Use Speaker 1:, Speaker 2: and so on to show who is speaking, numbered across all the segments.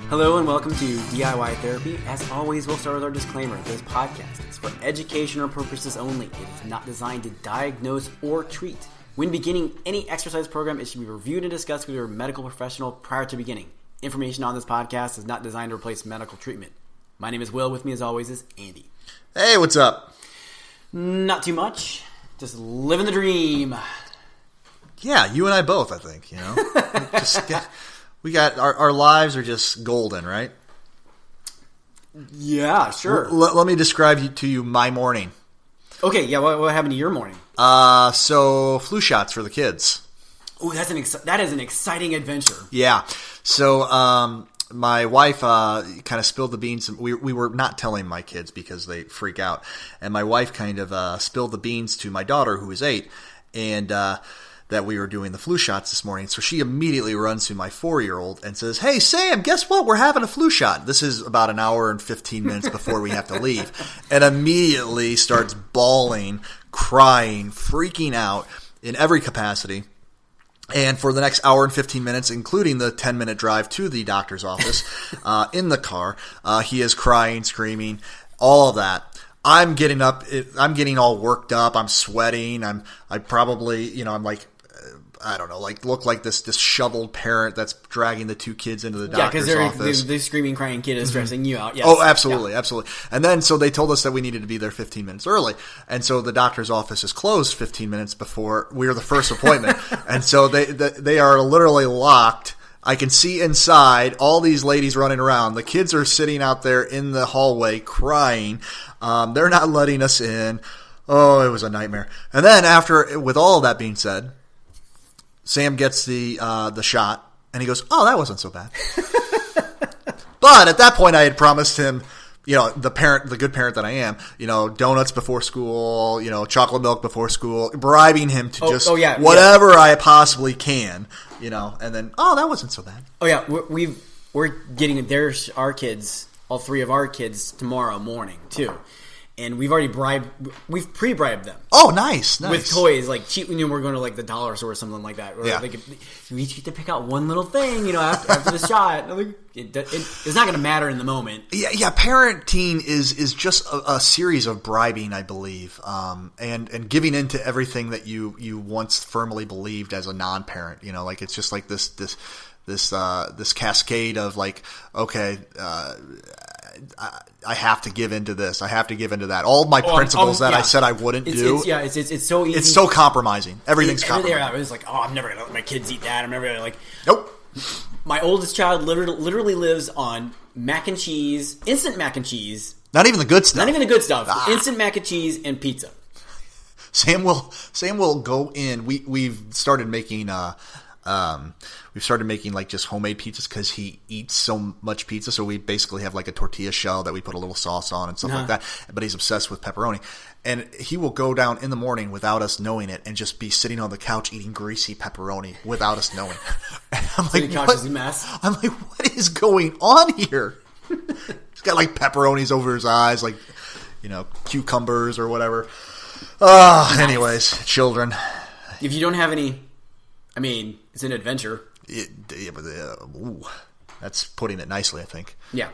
Speaker 1: Hello and welcome to DIY Therapy. As always, we'll start with our disclaimer. This podcast is for educational purposes only. It is not designed to diagnose or treat. When beginning any exercise program, it should be reviewed and discussed with your medical professional prior to beginning. Information on this podcast is not designed to replace medical treatment. My name is Will. With me, as always, is Andy.
Speaker 2: Hey, what's up?
Speaker 1: Not too much. Just living the dream.
Speaker 2: Yeah, you and I both, I think, you know. We got our lives are just golden, right?
Speaker 1: Yeah, sure.
Speaker 2: Let me describe to you my morning.
Speaker 1: Okay, yeah, what happened to your morning?
Speaker 2: So flu shots for the kids.
Speaker 1: Oh, that is an exciting adventure.
Speaker 2: Yeah. So my wife kind of spilled the beans. We were not telling my kids because they freak out. And my wife kind of spilled the beans to my daughter, who is 8, and that we were doing the flu shots this morning. So she immediately runs to my 4-year-old and says, "Hey, Sam, guess what? We're having a flu shot." This is about an hour and 15 minutes before we have to leave. And immediately starts bawling, crying, freaking out in every capacity. And for the next hour and 15 minutes, including the 10-minute drive to the doctor's office in the car, he is crying, screaming, all of that. I'm getting up. I'm getting all worked up. I'm sweating. I probably, I'm like, I don't know, like look like this disheveled parent that's dragging the 2 kids into the doctor's office.
Speaker 1: Yeah, because the screaming, crying kid is stressing you out. Yes.
Speaker 2: Oh, absolutely, absolutely. And then so they told us that we needed to be there 15 minutes early, and so the doctor's office is closed 15 minutes before we were the first appointment, and so they are literally locked. I can see inside all these ladies running around. The kids are sitting out there in the hallway crying. They're not letting us in. Oh, it was a nightmare. And then with all of that being said, Sam gets the shot, and he goes, "Oh, that wasn't so bad." But at that point, I had promised him, the good parent that I am, donuts before school, chocolate milk before school, bribing him to whatever I possibly can, and then, oh, that wasn't so bad.
Speaker 1: Oh yeah, we're getting our kids, all 3 of our kids tomorrow morning too. And we've pre-bribed them.
Speaker 2: Oh, nice.
Speaker 1: With toys, like cheap. We're going to like the dollar store or something like that. Or
Speaker 2: yeah.
Speaker 1: We each get to pick out one little thing, after the shot. It's not going to matter in the moment.
Speaker 2: Yeah. Parenting is just a series of bribing, I believe, and giving into everything that you once firmly believed as a non-parent. Like it's just like this cascade of like, okay. I have to give into this. I have to give into that. All my principles that I said I wouldn't do.
Speaker 1: It's so easy.
Speaker 2: It's so compromising. Everything's compromising.
Speaker 1: It's like, oh, I'm never going to let my kids eat that. I'm never going to
Speaker 2: Nope.
Speaker 1: My oldest child literally lives on mac and cheese, instant mac and cheese.
Speaker 2: Not even the good stuff.
Speaker 1: Not even the good stuff. Instant mac and cheese and pizza.
Speaker 2: Sam will go in. We've started making like just homemade pizzas because he eats so much pizza. So we basically have like a tortilla shell that we put a little sauce on and stuff like that. But he's obsessed with pepperoni. And he will go down in the morning without us knowing it and just be sitting on the couch eating greasy pepperoni without us knowing. And I'm
Speaker 1: so
Speaker 2: like,
Speaker 1: the couch is a mess.
Speaker 2: I'm like, what is going on here? He's got like pepperonis over his eyes, like, cucumbers or whatever. Nice. Anyways, children.
Speaker 1: If you don't have any, it's an adventure.
Speaker 2: That's putting it nicely, I think.
Speaker 1: Yeah.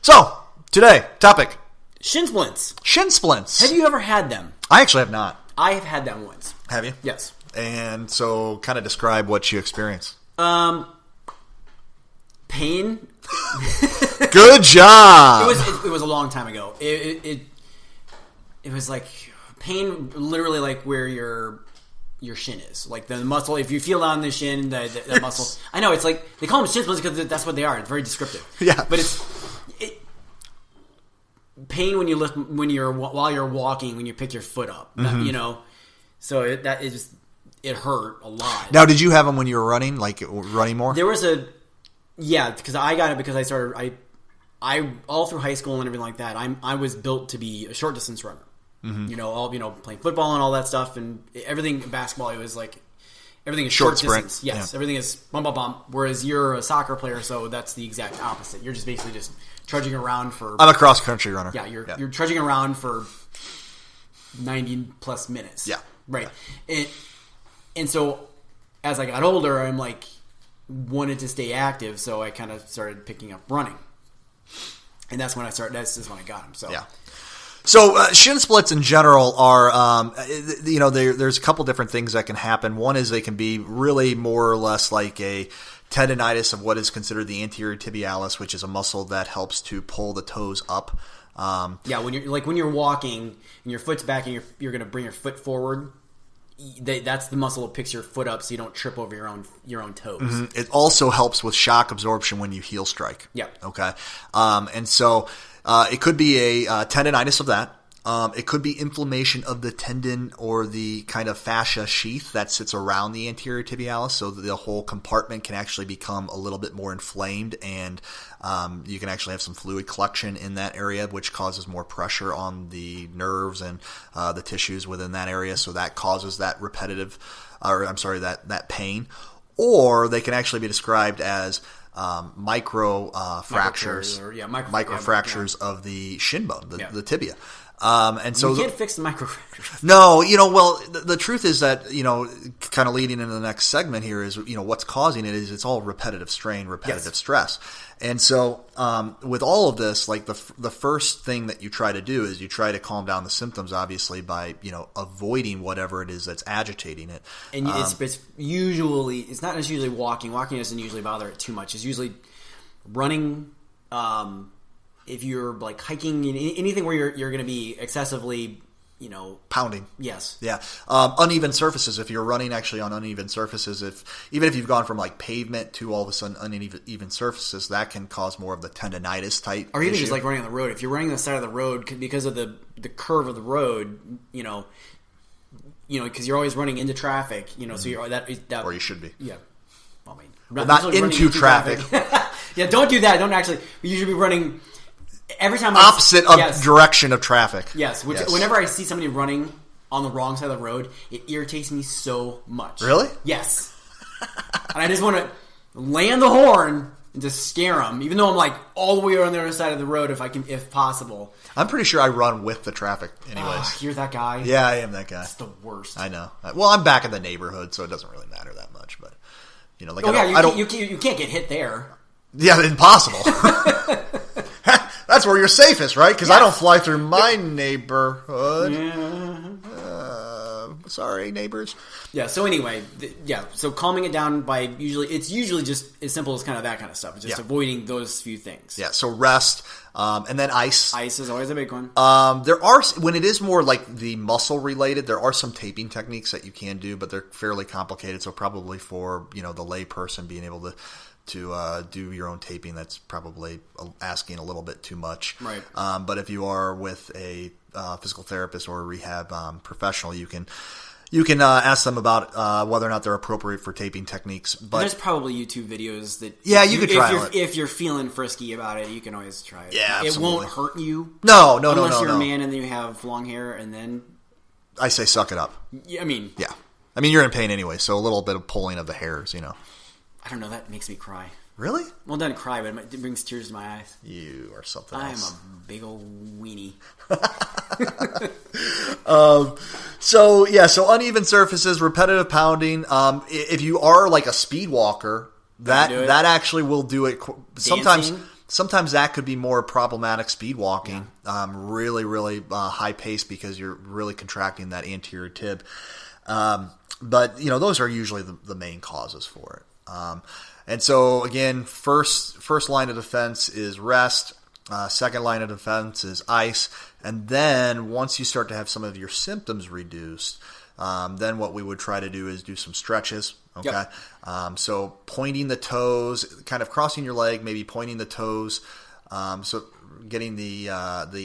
Speaker 2: So, today, topic.
Speaker 1: Shin Splints.
Speaker 2: Shin Splints.
Speaker 1: Have you ever had them?
Speaker 2: I actually have not.
Speaker 1: I have had them once.
Speaker 2: Have you?
Speaker 1: Yes.
Speaker 2: And so, kind of describe what you experienced.
Speaker 1: Pain.
Speaker 2: Good job.
Speaker 1: It was a long time ago. It was like pain, literally like where your shin is, like the muscle. If you feel on the shin, the muscle. I know it's like they call them shin splints because that's what they are. It's very descriptive.
Speaker 2: Yeah,
Speaker 1: but it's pain when you lift while you're walking when you pick your foot up.
Speaker 2: Mm-hmm.
Speaker 1: So it hurt a lot.
Speaker 2: Now, did you have them when you were running, like running more?
Speaker 1: There was because I got it because I started I all through high school and everything like that. I was built to be a short distance runner. Mm-hmm. Playing football and all that stuff and everything. Basketball, it was like everything is short distance. Yes, everything is bump, bump, bump. Whereas you're a soccer player, so that's the exact opposite. You're just basically just trudging around for.
Speaker 2: I'm a cross country runner.
Speaker 1: Yeah, you're trudging around for 90 plus minutes.
Speaker 2: Yeah,
Speaker 1: right. And so as I got older, I'm like, wanted to stay active, so I kind of started picking up running. And that's when I started. That's when I got them. So
Speaker 2: yeah. So shin splints in general are, there's a couple different things that can happen. One is they can be really more or less like a tendonitis of what is considered the anterior tibialis, which is a muscle that helps to pull the toes up.
Speaker 1: When you're walking and your foot's back and you're going to bring your foot forward. That's the muscle that picks your foot up so you don't trip over your own toes.
Speaker 2: Mm-hmm. It also helps with shock absorption when you heel strike.
Speaker 1: Yeah.
Speaker 2: Okay. And so it could be a tendonitis of that. It could be inflammation of the tendon or the kind of fascia sheath that sits around the anterior tibialis, so that the whole compartment can actually become a little bit more inflamed, and you can actually have some fluid collection in that area, which causes more pressure on the nerves and the tissues within that area, so that causes that that pain. Or they can actually be described as micro fractures of the shin bone, the tibia. And so
Speaker 1: you can't fix the microfractures.
Speaker 2: No, the truth is that, kind of leading into the next segment here is, what's causing it is it's all repetitive strain, repetitive stress. And so, with all of this, like the first thing that you try to do is you try to calm down the symptoms, obviously, by, avoiding whatever it is that's agitating it.
Speaker 1: And it's not usually walking. Walking doesn't usually bother it too much. It's usually running, if you're like hiking, anything where you're going to be excessively,
Speaker 2: pounding.
Speaker 1: Yes.
Speaker 2: Yeah. Uneven surfaces. If you're running actually on uneven surfaces, even if you've gone from like pavement to all of a sudden uneven surfaces, that can cause more of the tendonitis type.
Speaker 1: Or even
Speaker 2: issue.
Speaker 1: just like running on the road. If you're running on the side of the road because of the curve of the road, because you're always running into traffic, so you're that.
Speaker 2: Or you should be.
Speaker 1: Yeah.
Speaker 2: Not into traffic.
Speaker 1: Yeah. Don't do that. Don't actually. You should be running. Every time
Speaker 2: opposite of direction of traffic.
Speaker 1: Yes, whenever I see somebody running on the wrong side of the road, it irritates me so much.
Speaker 2: Really?
Speaker 1: Yes. And I just want to land the horn and just scare them, even though I'm like all the way on the other side of the road if possible.
Speaker 2: I'm pretty sure I run with the traffic anyways.
Speaker 1: You're that guy?
Speaker 2: Yeah, I am that guy.
Speaker 1: It's the worst.
Speaker 2: I know. Well, I'm back in the neighborhood, so it doesn't really matter that much, but
Speaker 1: you can't get hit there.
Speaker 2: Yeah, impossible. That's where you're safest, right? Because I don't fly through my neighborhood. Sorry, neighbors.
Speaker 1: Yeah. So anyway, So calming it down by it's usually just as simple as kind of that kind of stuff. It's just avoiding those few things.
Speaker 2: Yeah. So rest, and then ice.
Speaker 1: Ice is always a big one.
Speaker 2: There are, when it is more like the muscle related, there are some taping techniques that you can do, but they're fairly complicated. So probably for the lay person being able to do your own taping, that's probably asking a little bit too much.
Speaker 1: Right.
Speaker 2: But if you are with a physical therapist or a rehab professional, you can ask them about whether or not they're appropriate for taping techniques. But
Speaker 1: there's probably YouTube videos that
Speaker 2: you could try it.
Speaker 1: If you're feeling frisky about it, you can always try it.
Speaker 2: Yeah, absolutely.
Speaker 1: It won't hurt you.
Speaker 2: No.
Speaker 1: Unless you're a man and you have long hair, and then
Speaker 2: I say suck it up.
Speaker 1: I mean,
Speaker 2: yeah. I mean, you're in pain anyway, so a little bit of pulling of the hairs,
Speaker 1: I don't know. That makes me cry.
Speaker 2: Really?
Speaker 1: Well, it doesn't cry, but it brings tears to my eyes.
Speaker 2: You are something else.
Speaker 1: I'm a big old weenie.
Speaker 2: So uneven surfaces, repetitive pounding. If you are like a speed walker, that actually will do it. Sometimes that could be more problematic speed walking. Yeah. Really, really high pace because you're really contracting that anterior tib. But those are usually the main causes for it. And so again, first line of defense is rest. Second line of defense is ice. And then once you start to have some of your symptoms reduced, then what we would try to do is do some stretches. Okay. Yep. So pointing the toes, kind of crossing your leg, maybe pointing the toes. So getting the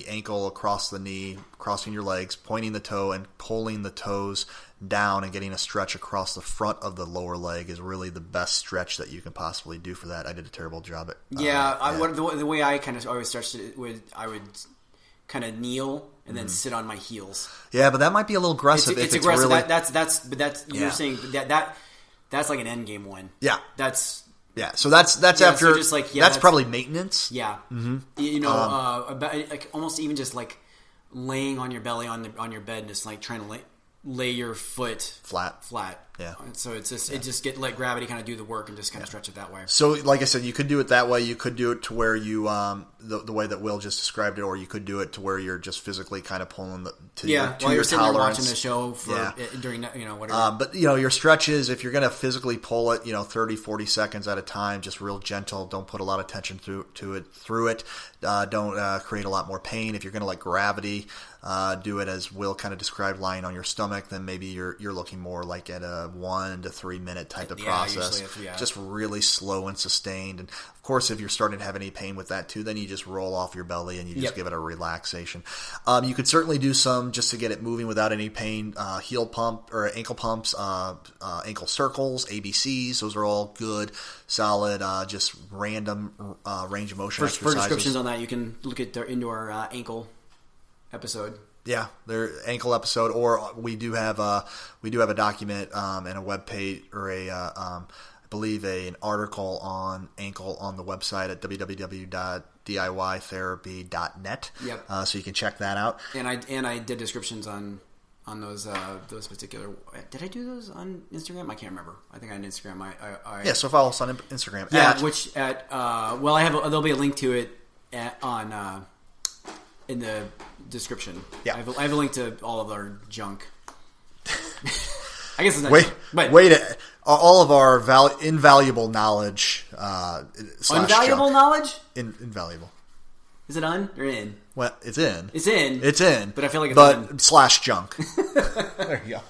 Speaker 2: ankle across the knee, crossing your legs, pointing the toe and pulling the toes down and getting a stretch across the front of the lower leg is really the best stretch that you can possibly do for that. I did a terrible job at
Speaker 1: the way I kind of always stretched it was I would kind of kneel and then sit on my heels.
Speaker 2: Yeah, but that might be a little aggressive. It's
Speaker 1: aggressive.
Speaker 2: Really...
Speaker 1: That's you're saying that's like an end game one.
Speaker 2: Yeah, So that's after. So just like, that's probably maintenance.
Speaker 1: Yeah, about like almost even just like laying on your belly on your bed and just like trying to lay your foot
Speaker 2: flat.
Speaker 1: Yeah. So it's just let gravity kind of do the work and just kind of stretch it that way.
Speaker 2: So, like I said, you could do it that way. You could do it to where you the way that Will just described it, or you could do it to where you're just physically kind of pulling
Speaker 1: while you're sitting there watching the show during whatever.
Speaker 2: But your stretches, if you're going to physically pull it, 30, 40 seconds at a time, just real gentle. Don't put a lot of tension through it. Don't create a lot more pain. If you're going to let gravity do it as Will kind of described, lying on your stomach, then maybe you're looking more like at a 1 to 3 minute type of process. Just really slow and sustained. And of course, if you're starting to have any pain with that too, then you just roll off your belly and you just give it a relaxation. You could certainly do some just to get it moving without any pain. Heel pump or ankle pumps, ankle circles, ABCs. Those are all good, solid, just random range of motion exercises.
Speaker 1: For descriptions on that, you can look into our ankle episode.
Speaker 2: Yeah, their ankle episode, or we do have a document and a web page, or I believe an article on ankle on the website at www.diytherapy.net.
Speaker 1: Yep.
Speaker 2: So you can check that out.
Speaker 1: And I did descriptions on those particular. Did I do those on Instagram? I can't remember. I think on Instagram.
Speaker 2: Yeah. So follow us on Instagram.
Speaker 1: Yeah. There'll be a link to it in the description.
Speaker 2: Yeah.
Speaker 1: I have a link to all of our junk. I guess it's not
Speaker 2: all of our invaluable knowledge.
Speaker 1: Invaluable knowge?
Speaker 2: Invaluable.
Speaker 1: Is it on or in?
Speaker 2: Well, it's in.
Speaker 1: It's in.
Speaker 2: It's in.
Speaker 1: But I feel like it's in.
Speaker 2: / junk. There you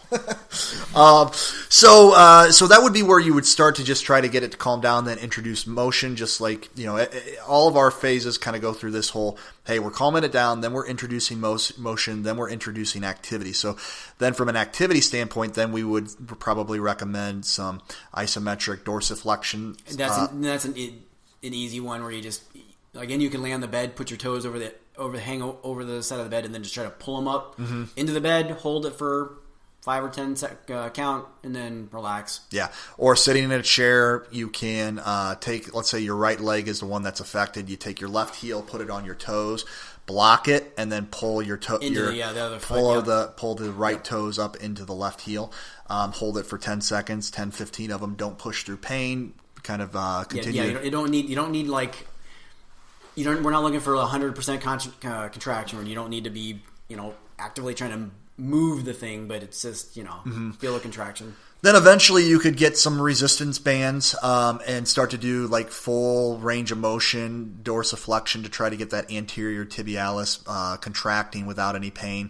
Speaker 2: go. So that would be where you would start to just try to get it to calm down, then introduce motion, just like, all of our phases kind of go through this whole, hey, we're calming it down, then we're introducing motion, then we're introducing activity. So then from an activity standpoint, then we would probably recommend some isometric dorsiflexion.
Speaker 1: That's an easy one where you just, again, you can lay on the bed, put your toes over the side of the bed, and then just try to pull them up into the bed, hold it for 5 or 10 count, and then relax.
Speaker 2: Yeah. Or sitting in a chair, you can take, let's say your right leg is the one that's affected. You take your left heel, put it on your toes, block it, and then pull your toe.
Speaker 1: The other foot.
Speaker 2: Pull the right toes up into the left heel. Hold it for 10 seconds, 10, 15 of them. Don't push through pain. Kind of continue.
Speaker 1: Yeah. You don't need like. We're not looking for 100% contraction. You don't need to be, actively trying to move the thing, but it's just, feel a contraction.
Speaker 2: Then eventually you could get some resistance bands and start to do like full range of motion, dorsiflexion to try to get that anterior tibialis contracting without any pain.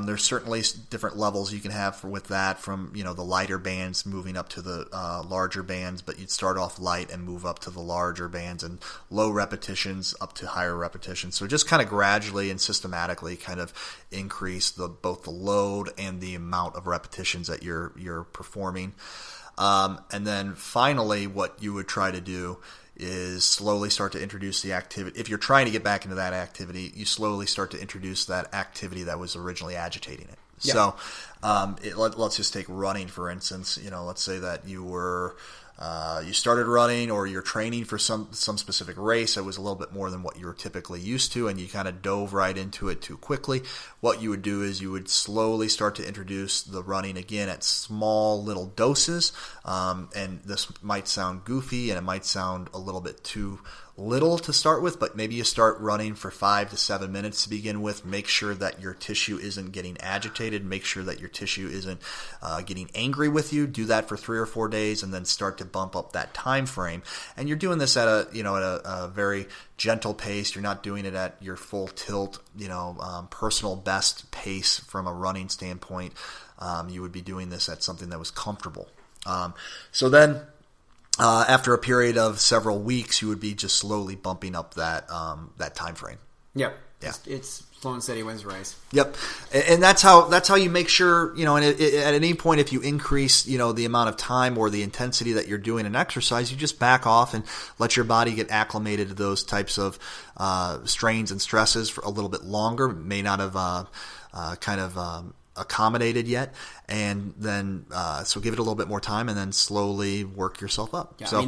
Speaker 2: There's certainly different levels you can have with that, from the lighter bands moving up to the larger bands, but you'd start off light and move up to the larger bands, and low repetitions up to higher repetitions. So just kind of gradually and systematically kind of increase both the load and the amount of repetitions that you're performing. And then finally, what you would try to do is slowly start to introduce the activity. If you're trying to get back into that activity, you slowly start to introduce that activity that was originally agitating it. Yeah. So let's just take running, for instance. Let's say that you started running, or you're training for some specific race that was a little bit more than what you were typically used to, and you kind of dove right into it too quickly. What you would do is you would slowly start to introduce the running again at small little doses, and this might sound goofy and it might sound a little bit too little to start with, but maybe you start running for 5 to 7 minutes to begin with. Make sure that your tissue isn't getting agitated. Make sure that your tissue isn't getting angry with you. Do that for 3 or 4 days, and then start to bump up that time frame. And you're doing this at a very gentle pace. You're not doing it at your full tilt, personal best pace from a running standpoint. You would be doing this at something that was comfortable. So then, after a period of several weeks, you would be just slowly bumping up that time frame.
Speaker 1: Yep. Yeah. It's slow and steady wins the race.
Speaker 2: Yep. And that's how you make sure, and at any point, if you increase, the amount of time or the intensity that you're doing an exercise, you just back off and let your body get acclimated to those types of strains and stresses for a little bit longer. It may not have accommodated yet, and then so give it a little bit more time, and then slowly work yourself up.
Speaker 1: Yeah, so,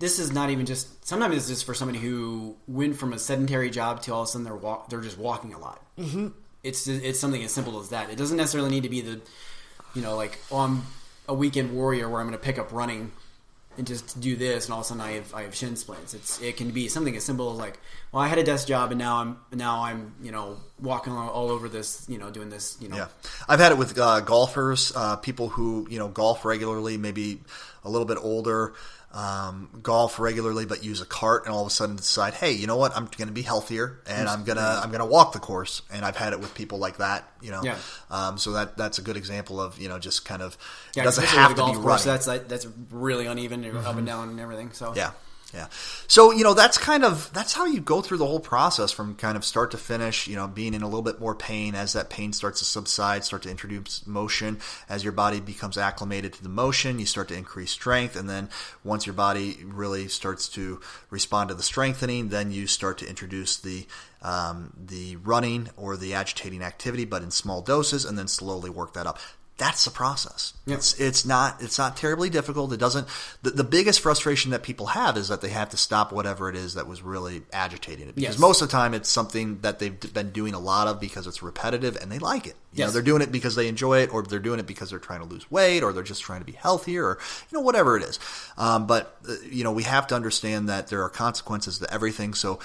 Speaker 1: this is not even just. Sometimes it's just for somebody who went from a sedentary job to all of a sudden they're just walking a lot. Mm-hmm. It's something as simple as that. It doesn't necessarily need to be like, oh, I'm a weekend warrior where I'm going to pick up running and just do this, and all of a sudden I have shin splints. It can be something as simple as like, well, I had a desk job, and now I'm walking all over this, doing this.
Speaker 2: Yeah, I've had it with golfers, people who golf regularly, maybe a little bit older, golf regularly, but use a cart, and all of a sudden decide, hey, you know what? I'm going to be healthier, and I'm gonna walk the course. And I've had it with people like that,
Speaker 1: Yeah.
Speaker 2: So that's a good example of just kind of
Speaker 1: it
Speaker 2: doesn't have to be
Speaker 1: course,
Speaker 2: running.
Speaker 1: that's really uneven, up and down and everything. So
Speaker 2: Yeah. Yeah. So, that's how you go through the whole process from kind of start to finish, being in a little bit more pain. As that pain starts to subside, start to introduce motion. As your body becomes acclimated to the motion, you start to increase strength. And then once your body really starts to respond to the strengthening, then you start to introduce the running or the agitating activity, but in small doses, and then slowly work that up. That's the process.
Speaker 1: Yep.
Speaker 2: It's not terribly difficult. It doesn't. The biggest frustration that people have is that they have to stop whatever it is that was really agitating it. Because most of the time it's something that they've been doing a lot of because it's repetitive and they like it. They're doing it because they enjoy it, or they're doing it because they're trying to lose weight, or they're just trying to be healthier, or whatever it is. But we have to understand that there are consequences to everything. So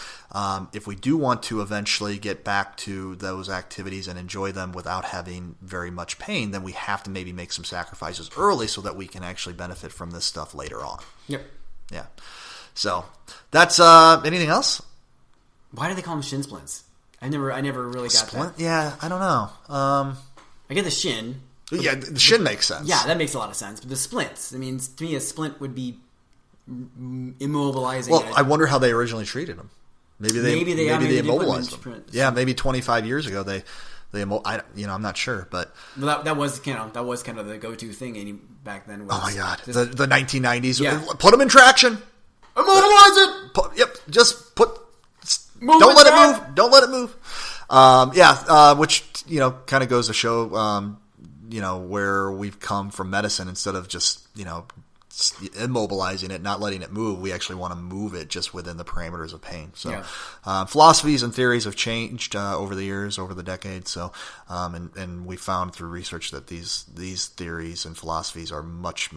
Speaker 2: if we do want to eventually get back to those activities and enjoy them without having very much pain, then we have to maybe make some sacrifices early so that we can actually benefit from this stuff later on.
Speaker 1: Yep.
Speaker 2: Yeah. So that's anything else?
Speaker 1: Why do they call them shin splints? I never really got that.
Speaker 2: Yeah, I don't know.
Speaker 1: I get the shin.
Speaker 2: Yeah, the shin makes sense.
Speaker 1: Yeah, that makes a lot of sense. But the splints, I mean, to me, a splint would be immobilizing.
Speaker 2: Well, I wonder how they originally treated them. Maybe they immobilized them. Yeah, maybe 25 years ago I'm not sure, but
Speaker 1: that was kind of the go-to thing back then.
Speaker 2: Oh my god, the 1990s. Yeah. Put them in traction.
Speaker 1: Immobilize it.
Speaker 2: Yep, just put. Don't let it move. Which kind of goes to show where we've come from medicine. Instead of just immobilizing it, not letting it move, we actually want to move it just within the parameters of pain. So philosophies and theories have changed over the years, over the decades. So and we found through research that these theories and philosophies are much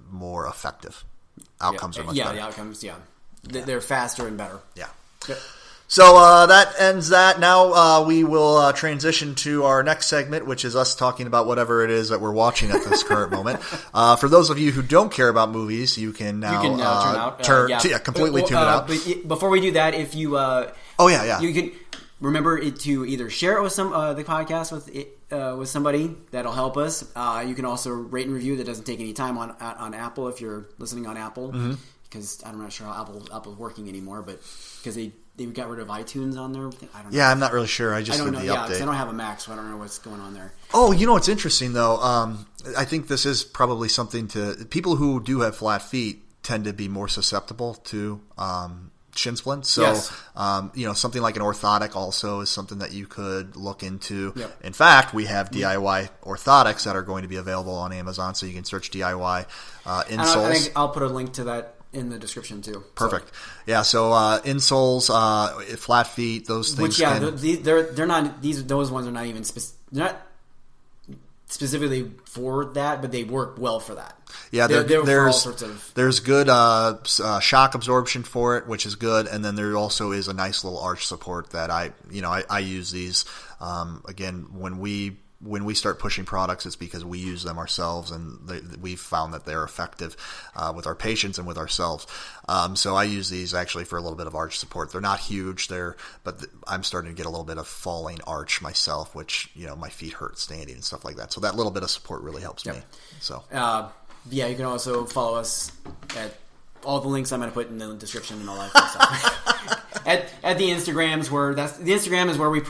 Speaker 2: more effective. Outcomes are much better.
Speaker 1: The outcomes, they're faster and better.
Speaker 2: Yeah.
Speaker 1: Yep.
Speaker 2: So that ends that. Now we will transition to our next segment, which is us talking about whatever it is that we're watching at this current moment. For those of you who don't care about movies, you can now turn out. Completely tune it out.
Speaker 1: But before we do that, if you you can remember to either share it with the podcast with somebody. That'll help us. You can also rate and review. That doesn't take any time on Apple if you're listening on Apple. Mm-hmm. Because I'm not sure how Apple's working anymore, but because they got rid of iTunes on their thing. I don't know.
Speaker 2: Yeah, I'm not really sure. I don't
Speaker 1: know.
Speaker 2: The
Speaker 1: Yeah,
Speaker 2: update.
Speaker 1: I don't have a Mac, so I don't know what's going on there.
Speaker 2: Oh, what's interesting though? I think this is probably something to people who do have flat feet tend to be more susceptible to shin splints. So, something like an orthotic also is something that you could look into. Yep. In fact, we have DIY orthotics that are going to be available on Amazon, so you can search DIY insoles.
Speaker 1: I think I'll put a link to that in the description too.
Speaker 2: Perfect. So. Yeah. So insoles, flat feet, those things.
Speaker 1: Which they're not. Those ones are not even they're not specifically for that, but they work well for that.
Speaker 2: Yeah,
Speaker 1: they're for all sorts of.
Speaker 2: There's good shock absorption for it, which is good, and then there also is a nice little arch support that I use these. Again, when we start pushing products, it's because we use them ourselves, and we've found that they're effective with our patients and with ourselves. So I use these actually for a little bit of arch support. They're not huge, but I'm starting to get a little bit of falling arch myself, which my feet hurt standing and stuff like that. So that little bit of support really helps me. So
Speaker 1: you can also follow us at all the links I'm going to put in the description and all that stuff. at the Instagrams the Instagram is where we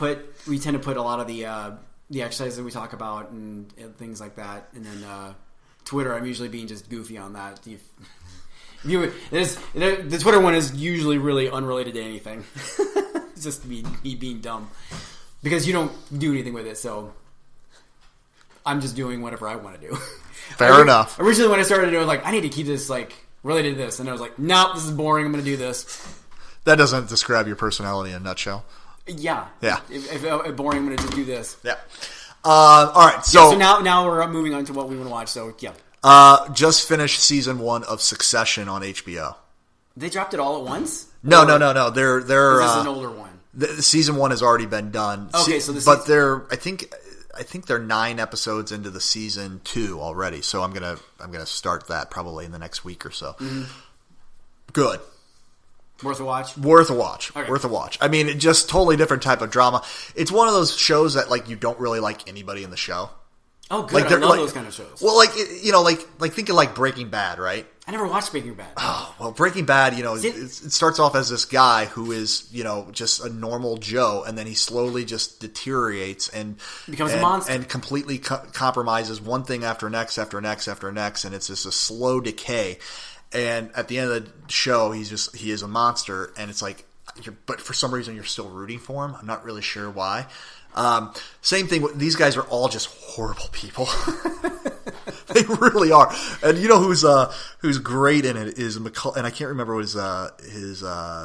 Speaker 1: tend to put a lot of the exercises that we talk about and things like that. And then Twitter, I'm usually being just goofy on that. The Twitter one is usually really unrelated to anything. It's just me being dumb. Because you don't do anything with it, so I'm just doing whatever I want to do.
Speaker 2: Fair enough.
Speaker 1: Originally when I started doing I need to keep this related to this. And I was like, nope, this is boring. I'm going to do this.
Speaker 2: That doesn't describe your personality in a nutshell.
Speaker 1: Yeah.
Speaker 2: Yeah.
Speaker 1: If boring, I'm going to just do this.
Speaker 2: Yeah. All right,
Speaker 1: so now we're moving on to what we want to watch. So yeah,
Speaker 2: just finished season 1 of Succession on HBO.
Speaker 1: They dropped it all at once.
Speaker 2: No. They're
Speaker 1: this is an older one.
Speaker 2: Season 1 has already been done.
Speaker 1: Okay,
Speaker 2: but they're I think they're 9 episodes into the season 2 already. So I'm gonna start that probably in the next week or so. Mm-hmm. Good.
Speaker 1: Worth a watch?
Speaker 2: Worth a watch.
Speaker 1: Okay.
Speaker 2: Worth a watch. I mean, just totally different type of drama. It's one of those shows that like you don't really like anybody in the show.
Speaker 1: Oh, good. I love those kind of shows.
Speaker 2: Well, like think of like Breaking Bad, right?
Speaker 1: I never watched Breaking Bad.
Speaker 2: Oh, well, Breaking Bad, it starts off as this guy who is, just a normal Joe, and then he slowly just deteriorates and
Speaker 1: becomes a monster
Speaker 2: and completely compromises one thing after next, after next, after next, and it's just a slow decay. And at the end of the show, he is a monster, and it's like, but for some reason you're still rooting for him. I'm not really sure why. Same thing. These guys are all just horrible people. They really are. And you know who's great in it is Macaulay, and I can't remember what his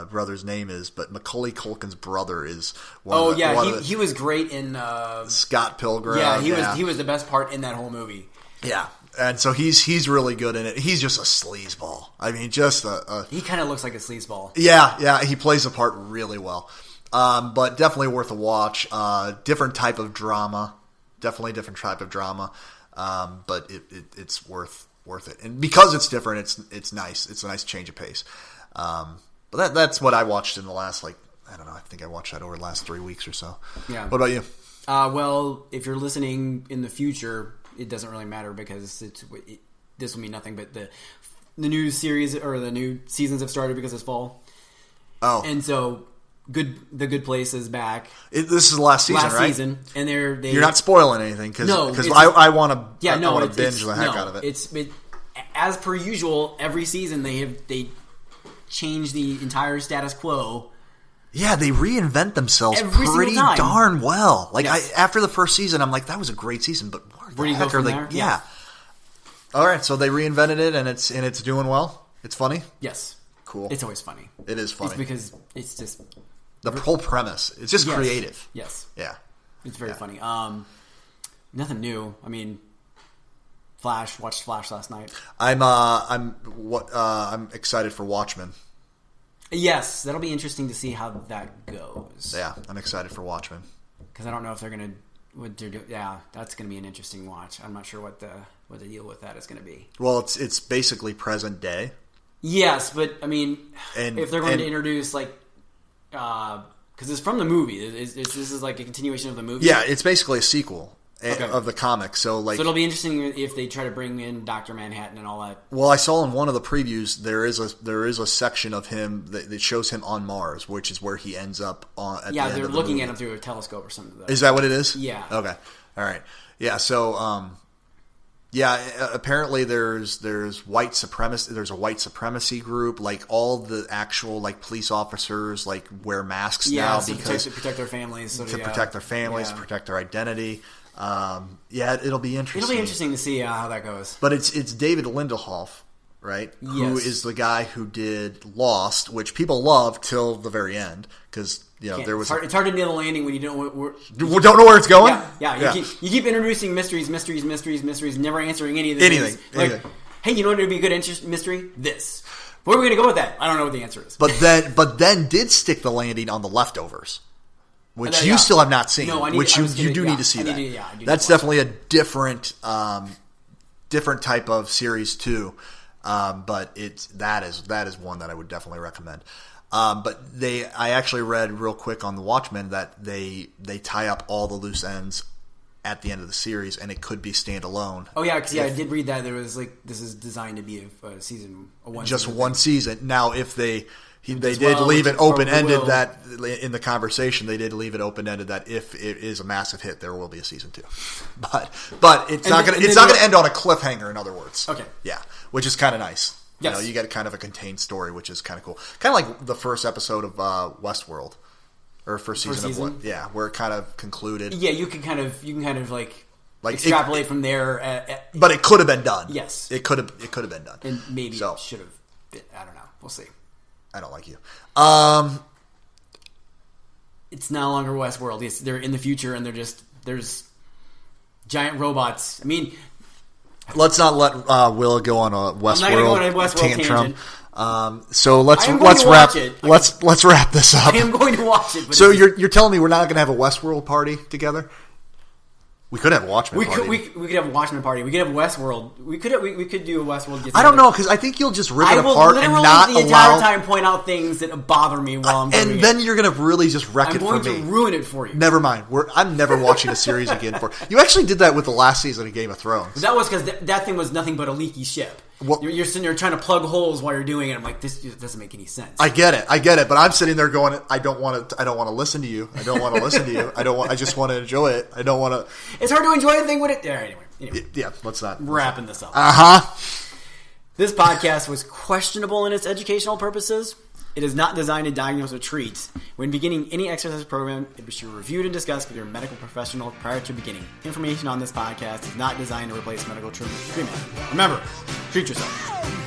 Speaker 2: brother's name is, but Macaulay Culkin's brother is one.
Speaker 1: He was great in
Speaker 2: Scott Pilgrim.
Speaker 1: Yeah, he was the best part in that whole movie.
Speaker 2: Yeah. And so he's really good in it. He's just a sleazeball. I mean, just
Speaker 1: he kind of looks like a sleazeball.
Speaker 2: Yeah, he plays the part really well. But definitely worth a watch. Different type of drama. Definitely different type of drama. But it's worth it. And because it's different, it's nice. It's a nice change of pace. But that's what I watched in the last, I don't know, I think I watched that over the last 3 weeks or so. Yeah. What about you?
Speaker 1: Well, if you're listening in the future, it doesn't really matter because this will mean nothing. But the new series or the new seasons have started because it's fall. Oh, and so the Good Place is back.
Speaker 2: This is the last season, right?
Speaker 1: Last season, and you're
Speaker 2: not spoiling anything because I want to binge the heck out of it.
Speaker 1: It's as per usual. Every season they change the entire status quo.
Speaker 2: Yeah, they reinvent themselves pretty darn well. After the first season, I'm like, that was a great season, but where the heck are they? Yeah. All right, so they reinvented it, and it's doing well. It's funny.
Speaker 1: Yes.
Speaker 2: Cool.
Speaker 1: It's always funny.
Speaker 2: It is funny.
Speaker 1: It's because it's just
Speaker 2: the whole premise. It's just creative.
Speaker 1: Yes.
Speaker 2: Yeah.
Speaker 1: It's very funny. Nothing new. I mean, Flash. Watched Flash last night.
Speaker 2: I'm excited for Watchmen.
Speaker 1: Yes, that'll be interesting to see how that goes.
Speaker 2: Yeah, I'm excited for Watchmen
Speaker 1: because I don't know if they're gonna what they're doing. Yeah, that's gonna be an interesting watch. I'm not sure what the deal with that is gonna be.
Speaker 2: Well, it's basically present day.
Speaker 1: Yes, but I mean, if they're going to introduce because it's from the movie, this is like a continuation of the movie.
Speaker 2: Yeah, it's basically a sequel of the comic. So it'll
Speaker 1: be interesting if they try to bring in Dr. Manhattan and all that.
Speaker 2: Well, I saw in one of the previews there is a section of him that shows him on Mars, which is where he ends up on. At the end
Speaker 1: they're
Speaker 2: of the
Speaker 1: looking
Speaker 2: movie.
Speaker 1: at him through a telescope or something.
Speaker 2: Is that what it is?
Speaker 1: Yeah.
Speaker 2: Okay. All right. Yeah. So. Apparently there's white supremacy. There's a white supremacy group. Like all the actual police officers wear masks now because
Speaker 1: to protect their families.
Speaker 2: Protect their families, protect their identity. It'll be interesting.
Speaker 1: It'll be interesting to see how that goes.
Speaker 2: But it's David Lindelof, right? Yes. Who is the guy who did Lost, which people love till the very end because. There was.
Speaker 1: It's hard to nail the landing when you don't
Speaker 2: know where it's going.
Speaker 1: Yeah. You keep introducing mysteries, never answering any of the things. Hey, you know what would be a good mystery? This. Where are we going to go with that? I don't know what the answer is.
Speaker 2: But then did stick the landing on The Leftovers, which you still have not seen. No, you do need to see that. That's definitely a different type of series too. But that is one that I would definitely recommend. But I actually read real quick on the Watchmen that they tie up all the loose ends at the end of the series, and it could be standalone.
Speaker 1: Oh yeah, because I did read that there was this is designed to be a season,
Speaker 2: one season. Now, if they did leave it open ended that in the conversation, they did leave it open ended that if it is a massive hit, there will be a season 2. But it's not going to end on a cliffhanger. In other words,
Speaker 1: okay,
Speaker 2: yeah, which is kind of nice.
Speaker 1: Yes.
Speaker 2: You get kind of a contained story, which is kind of cool. Kind of like the first episode of Westworld, or first season of where it kind of concluded.
Speaker 1: Yeah, you can kind of extrapolate from there.
Speaker 2: But it could have been done.
Speaker 1: Yes,
Speaker 2: it could have been done,
Speaker 1: and maybe it should have been. I don't know. We'll see.
Speaker 2: I don't like you.
Speaker 1: It's no longer Westworld. They're in the future, and there's giant robots. I mean,
Speaker 2: let's not let Will go on a Westworld tantrum. So let's wrap this up.
Speaker 1: I am going to watch it. But
Speaker 2: so you're telling me we're not going to have a Westworld party together? We could have a Watchmen party.
Speaker 1: We could have a Watchmen party. We could have Westworld. We could do a Westworld.
Speaker 2: I don't know, because I think you'll just rip it apart and not
Speaker 1: the entire time point out things that bother me while I'm doing it.
Speaker 2: And then you're going to really just wreck it for me.
Speaker 1: I'm going to ruin it for you.
Speaker 2: Never mind. I'm never watching a series again. You actually did that with the last season of Game of Thrones.
Speaker 1: But that was because that thing was nothing but a leaky ship. Well, you're sitting there trying to plug holes while you're doing it. I'm like, this doesn't make any sense.
Speaker 2: I get it, but I'm sitting there going, I don't want to listen to you. I don't want to listen to you. I just want to enjoy it. I don't want to.
Speaker 1: It's hard to enjoy a thing with it. Anyway.
Speaker 2: Yeah, let's not.
Speaker 1: Wrapping this up. This podcast was questionable in its educational purposes. It is not designed to diagnose or treat. When beginning any exercise program, it should be reviewed and discussed with your medical professional prior to beginning. Information on this podcast is not designed to replace medical treatment. Remember, treat yourself.